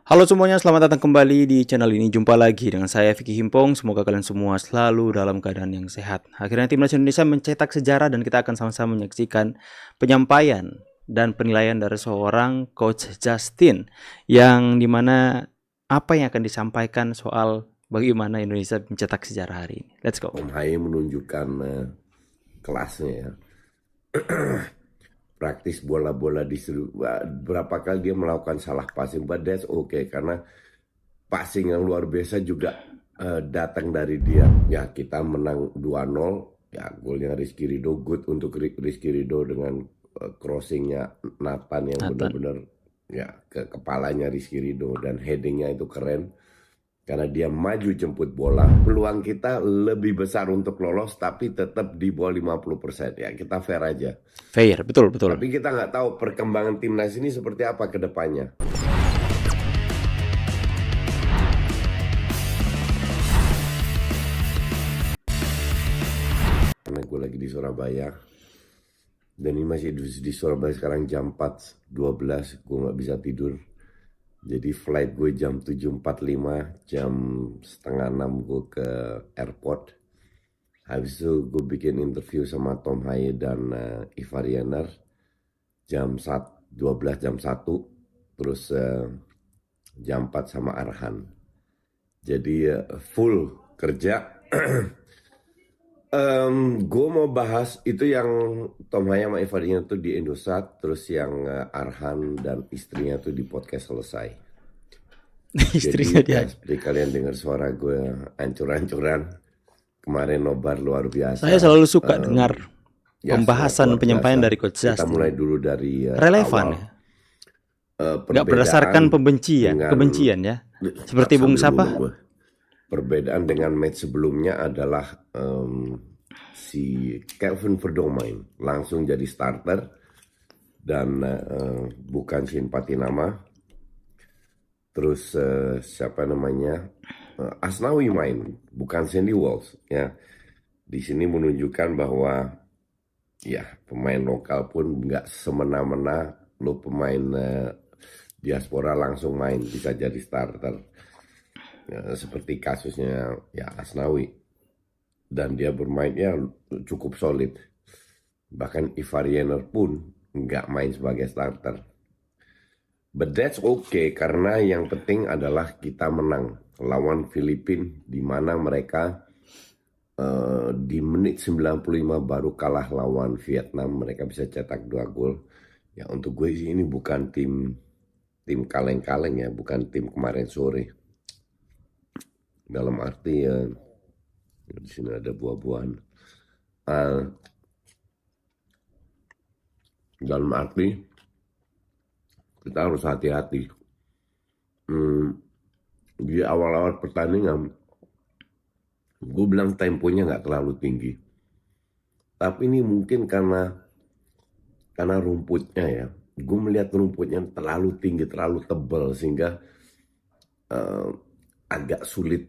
Halo semuanya, selamat datang kembali di channel ini. Jumpa lagi dengan saya Vicky Himpong. Semoga kalian semua selalu dalam keadaan yang sehat. Akhirnya timnas Indonesia mencetak sejarah dan kita akan sama-sama menyaksikan penyampaian dan penilaian dari seorang Coach Justin yang dimana apa yang akan disampaikan soal bagaimana Indonesia mencetak sejarah hari ini. Let's go. Tom Haye menunjukkan kelasnya ya. Praktis bola-bola di berapa kali dia melakukan salah passing, but that's okay karena passing yang luar biasa juga datang dari dia. Ya kita menang 2-0, ya golnya Rizky Ridho, good untuk Rizky Ridho dengan crossingnya Nathan yang benar-benar ya ke kepalanya Rizky Ridho, dan headingnya itu keren. Karena dia maju jemput bola, peluang kita lebih besar untuk lolos, tapi tetap di bawah 50%. Ya kita fair aja. Fair, betul. Tapi kita nggak tahu perkembangan timnas ini seperti apa ke depannya. Karena gue lagi di Surabaya, dan ini masih di Surabaya sekarang jam 4.12, gue nggak bisa tidur. Jadi flight gue jam 7.45, jam setengah 6 gue ke airport. Habis itu gue bikin interview sama Tom Haye dan Ivar Yener jam 12 jam 1, terus jam 4 sama Arhan. Jadi full kerja. Gue mau bahas itu yang Tom Haye sama Ivar Yener tuh di Indosat, terus yang Arhan dan istrinya tuh di podcast selesai. Istrinya Jadi dia. seperti kalian dengar suara gue ancur-ancuran. Kemarin nobar luar biasa. Saya selalu suka dengar pembahasan penyampaian dari Coach Justin. Kita mulai dulu dari relevan awal. ya. Nggak berdasarkan kebencian ya. Seperti Bung Sapa. Perbedaan dengan match sebelumnya adalah si Kelvin Verdoorn langsung jadi starter dan bukan Shin Patinama. Terus siapa namanya, Asnawi main, bukan Sandy Walsh ya. Di sini menunjukkan bahwa ya pemain lokal pun nggak semena-mena lo pemain diaspora langsung main bisa jadi starter ya, seperti kasusnya ya Asnawi, dan dia bermainnya cukup solid. Bahkan Ivar Yener pun nggak main sebagai starter. But that's okay, karena yang penting adalah kita menang lawan Filipina, di mana mereka di menit 95 baru kalah lawan Vietnam. Mereka bisa cetak 2 gol. Ya untuk gue sih ini bukan tim kaleng-kaleng ya, bukan tim kemarin sore. Dalam arti ya, di sini ada buah-buahan. Dalam arti kita harus hati-hati. Di awal-awal pertandingan, gue bilang temponya nggak terlalu tinggi. Tapi ini mungkin karena rumputnya ya. Gue melihat rumputnya terlalu tinggi, terlalu tebal, sehingga agak sulit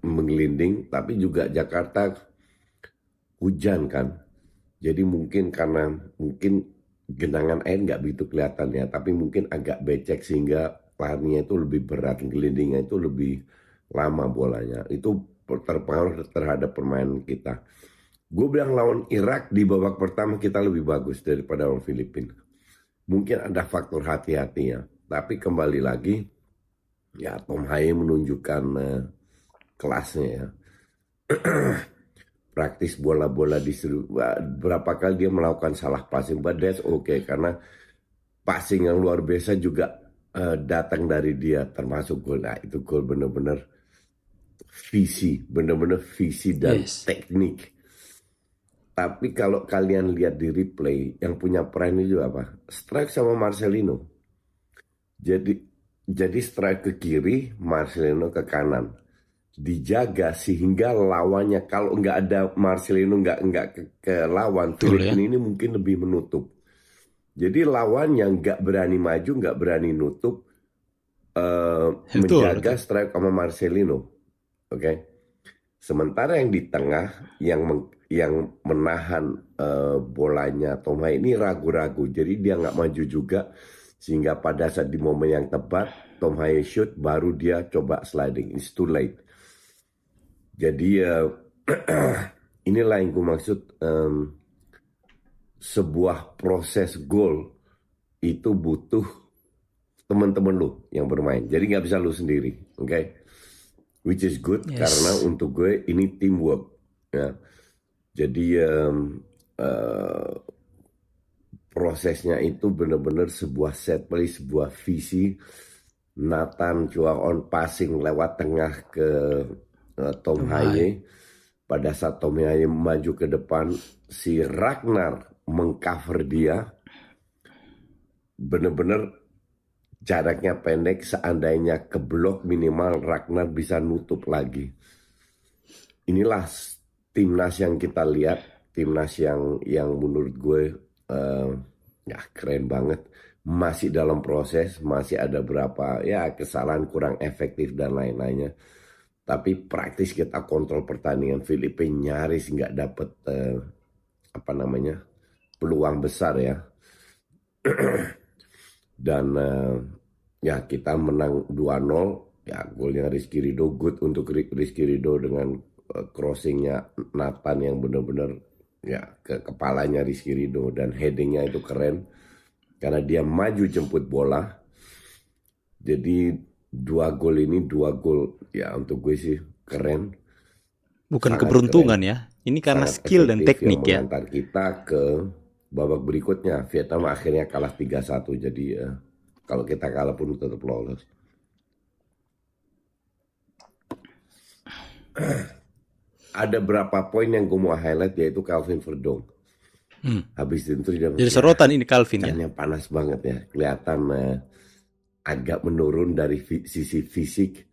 menggelinding. Tapi juga Jakarta hujan kan. Jadi mungkin karena genangan air nggak begitu kelihatan ya, tapi mungkin agak becek sehingga larinya itu lebih berat, gelindingnya itu lebih lama bolanya. Itu terpengaruh terhadap permainan kita. Gue bilang lawan Irak di babak pertama kita lebih bagus daripada lawan Filipina. Mungkin ada faktor hati-hatinya, tapi kembali lagi ya Tom Haye menunjukkan kelasnya ya. Praktis bola-bola di berapa kali dia melakukan salah passing, but that's okay karena passing yang luar biasa juga datang dari dia, termasuk gol. Nah itu gol bener-bener visi dan teknik. Tapi kalau kalian lihat di replay, yang punya peran itu apa? Strike sama Marcelino. Jadi strike ke kiri, Marcelino ke kanan. Dijaga sehingga lawannya, kalau nggak ada Marcelino nggak ke lawan, Filipina ini mungkin lebih menutup. Jadi lawannya nggak berani maju, nggak berani nutup, menjaga strike sama Marcelino, oke? Sementara yang di tengah yang menahan bolanya Tom Haye ini ragu-ragu, jadi dia nggak maju juga, Sehingga pada saat di momen yang tepat, Tom Haye shoot, baru dia coba sliding. It's too late. Jadi inilah yang gue maksud, sebuah proses gol itu butuh teman-teman lu yang bermain. Jadi nggak bisa lu sendiri, oke? Which is good karena Yes. untuk gue ini teamwork. Ya. Jadi prosesnya itu benar-benar sebuah set play, sebuah visi. Nathan Chua on passing lewat tengah ke Tom Tom Haye. Haye. Pada saat Tom Haye maju ke depan, si Ragnar mengcover dia. Benar-benar jaraknya pendek, seandainya keblok minimal Ragnar bisa nutup lagi. Inilah timnas yang kita lihat, timnas yang menurut gue ya keren banget. Masih dalam proses, masih ada berapa ya kesalahan kurang efektif dan lain-lainnya. Tapi praktis kita kontrol pertandingan. Filipina nyaris nggak dapet peluang besar ya. Dan ya kita menang 2-0. Ya golnya Rizky Ridho, good untuk Rizky Ridho dengan crossingnya Nathan yang benar-benar ya ke kepalanya Rizky Ridho, dan headingnya itu keren karena dia maju jemput bola. Jadi 2 gol ini 2 gol ya untuk gue sih keren, Bukan sangat keberuntungan keren, ya. Ini karena sangat skill dan efektif yang teknik ya. mengantar kita ke babak berikutnya. Vietnam akhirnya kalah 3-1. Jadi kalau kita kalah pun tetap lolos. Ada berapa poin yang gue mau highlight, yaitu Calvin Verdonk. Habis itu dia Jadi sorotan ini Calvin ya. yang panas banget ya. Kelihatan agak menurun dari sisi fisik.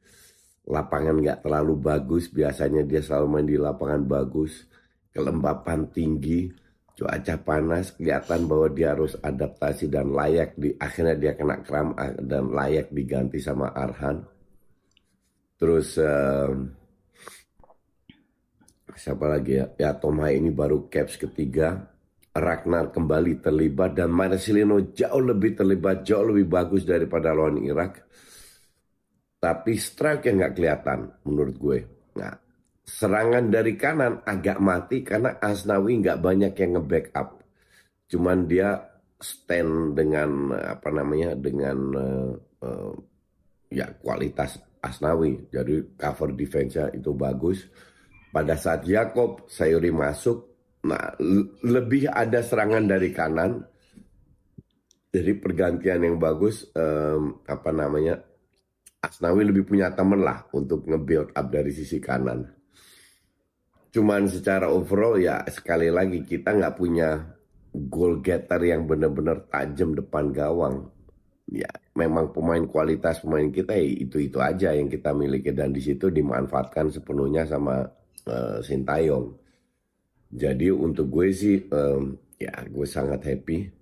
Lapangan nggak terlalu bagus. Biasanya dia selalu main di lapangan bagus. Kelembapan tinggi. Cuaca panas. Kelihatan bahwa dia harus adaptasi dan layak. Akhirnya dia kena kram dan layak diganti sama Arhan. Terus siapa lagi ya? Ya Tom Haye ini baru caps ketiga. Ragnar kembali terlibat dan Marcelino jauh lebih terlibat, jauh lebih bagus daripada lawan Irak. Tapi strike yang nggak kelihatan menurut gue. Nah, serangan dari kanan agak mati karena Asnawi nggak banyak yang nge-backup. Cuman dia stand dengan dengan ya kualitas Asnawi. Jadi cover defense-nya itu bagus. Pada saat Yakob Sayuri masuk, nah lebih ada serangan dari kanan. Jadi pergantian yang bagus, Asnawi lebih punya temen lah untuk nge-build up dari sisi kanan. Cuman secara overall ya sekali lagi kita nggak punya goal getter yang benar-benar tajam depan gawang. Ya memang kualitas pemain kita itu aja yang kita miliki, dan di situ dimanfaatkan sepenuhnya sama Sintayong. Jadi untuk gue sih ya gue sangat happy.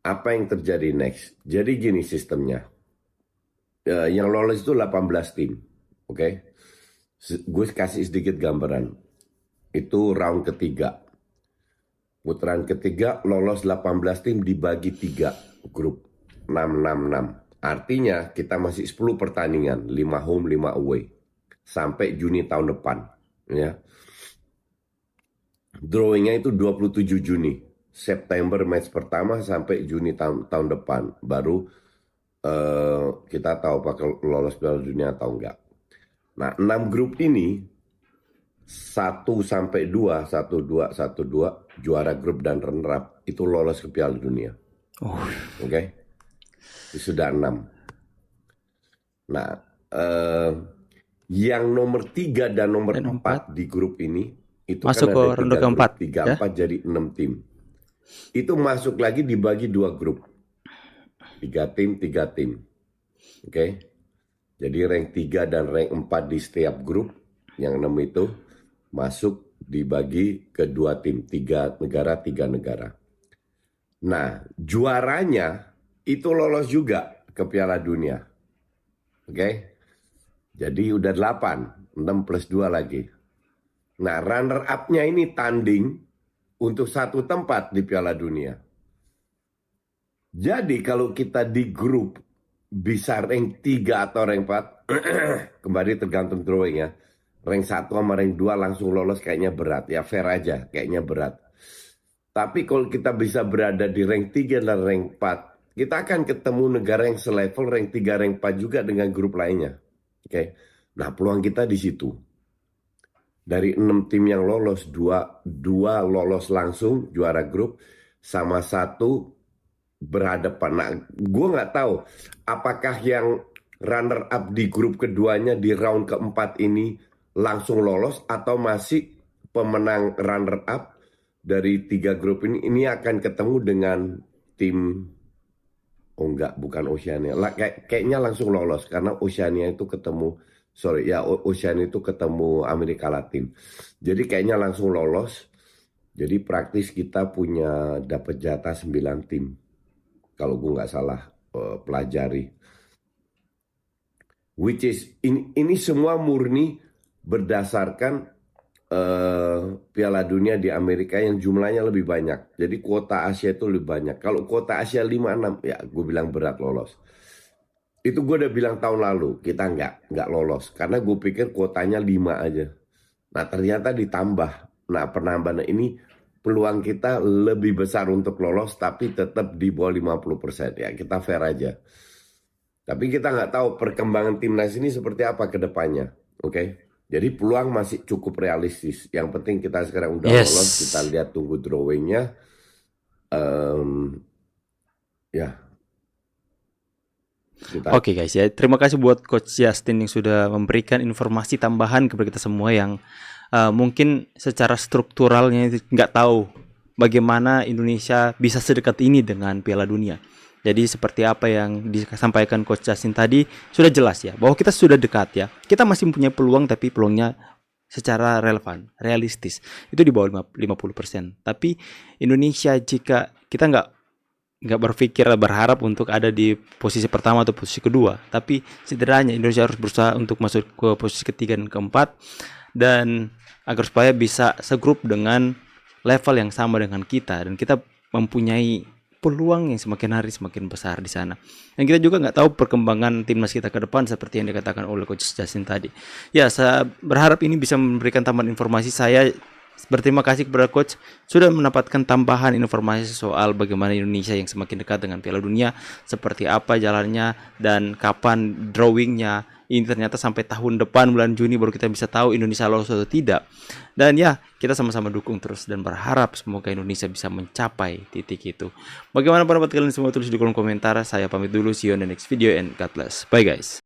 Apa yang terjadi next? Jadi gini sistemnya. Yang lolos itu 18 tim. Oke. Gue kasih sedikit gambaran. Itu round ketiga. Putaran ketiga lolos 18 tim dibagi 3 grup. 6-6-6. Artinya kita masih 10 pertandingan. 5 home, 5 away. Sampai Juni tahun depan. Ya. Drawingnya itu 27 Juni. September match pertama sampai Juni tahun depan. Baru kita tahu apakah lolos Piala Dunia atau enggak. Nah 6 grup ini 1 sampai 2, 1, 2, 1, 2 juara grup dan runner up itu lolos ke Piala Dunia. Oke. Itu sudah 6. Nah yang nomor 3 dan nomor 4 di grup ini itu masuk kan ke ada ronde 3 keempat grup, 3, ya? 4 jadi 6 tim. Itu masuk lagi dibagi 2 grup. 3 tim, 3 tim. Oke. Jadi rank 3 dan rank 4 di setiap grup yang 6 itu masuk dibagi ke 2 tim, 3 negara, 3 negara. Nah, juaranya itu lolos juga ke Piala Dunia. Oke. Jadi udah 8, 6 plus 2 lagi. Nah, runner up-nya ini tanding untuk 1 tempat di Piala Dunia. Jadi kalau kita di grup bisa rank 3 atau rank 4, kembali tergantung drawing ya. Rank 1 sama rank 2 langsung lolos kayaknya berat. Ya fair aja, kayaknya berat. Tapi kalau kita bisa berada di rank 3 dan rank 4, kita akan ketemu negara yang selevel rank 3, rank 4 juga dengan grup lainnya. Oke. Nah, peluang kita di situ. Dari 6 tim yang lolos, dua lolos langsung juara grup, sama satu berhadapan. Nah, gue nggak tahu apakah yang runner up di grup keduanya di round keempat ini langsung lolos atau masih pemenang runner up dari 3 grup ini akan ketemu dengan tim, oh enggak, bukan Oceania. Kayaknya langsung lolos karena Oceania itu ketemu, sorry ya, Oceania itu ketemu Amerika Latin. Jadi kayaknya langsung lolos. Jadi praktis kita punya dapat jatah 9 tim. Kalau gue nggak salah pelajari. Which is ini semua murni berdasarkan Piala Dunia di Amerika yang jumlahnya lebih banyak. Jadi kuota Asia itu lebih banyak. Kalau kuota Asia 5-6, ya gue bilang berat lolos. Itu gue udah bilang tahun lalu, kita nggak lolos. Karena gue pikir kuotanya 5 aja. Nah ternyata ditambah. Nah penambahan ini peluang kita lebih besar untuk lolos, tapi tetap di bawah 50%. Ya kita fair aja. Tapi kita nggak tahu perkembangan timnas ini seperti apa ke depannya. Oke. Jadi peluang masih cukup realistis. Yang penting kita sekarang udah lolos, kita Yes. lihat tunggu drawingnya. Ya, kita Oke guys ya, terima kasih buat Coach Justin yang sudah memberikan informasi tambahan kepada kita semua yang mungkin secara strukturalnya itu nggak tahu bagaimana Indonesia bisa sedekat ini dengan Piala Dunia. Jadi seperti apa yang disampaikan Coach Justin tadi sudah jelas ya, bahwa kita sudah dekat ya. Kita masih mempunyai peluang tapi peluangnya secara relevan, realistis. Itu di bawah 50%. Tapi Indonesia jika kita nggak berpikir berharap untuk ada di posisi pertama atau posisi kedua, tapi setidaknya Indonesia harus berusaha untuk masuk ke posisi ketiga dan keempat, dan agar supaya bisa segrup dengan level yang sama dengan kita, dan kita mempunyai peluang yang semakin hari semakin besar di sana. Dan kita juga nggak tahu perkembangan timnas kita ke depan seperti yang dikatakan oleh Coach Justin tadi. Ya, saya berharap ini bisa memberikan tambahan informasi. Saya berterima kasih kepada Coach sudah mendapatkan tambahan informasi soal bagaimana Indonesia yang semakin dekat dengan Piala Dunia, seperti apa jalannya dan kapan drawingnya. Ini ternyata sampai tahun depan bulan Juni baru kita bisa tahu Indonesia lolos atau tidak. Dan ya, kita sama-sama dukung terus dan berharap semoga Indonesia bisa mencapai titik itu. Bagaimana pendapat kalian semua, tulis di kolom komentar. Saya pamit dulu, see you on the next video and God bless. Bye guys.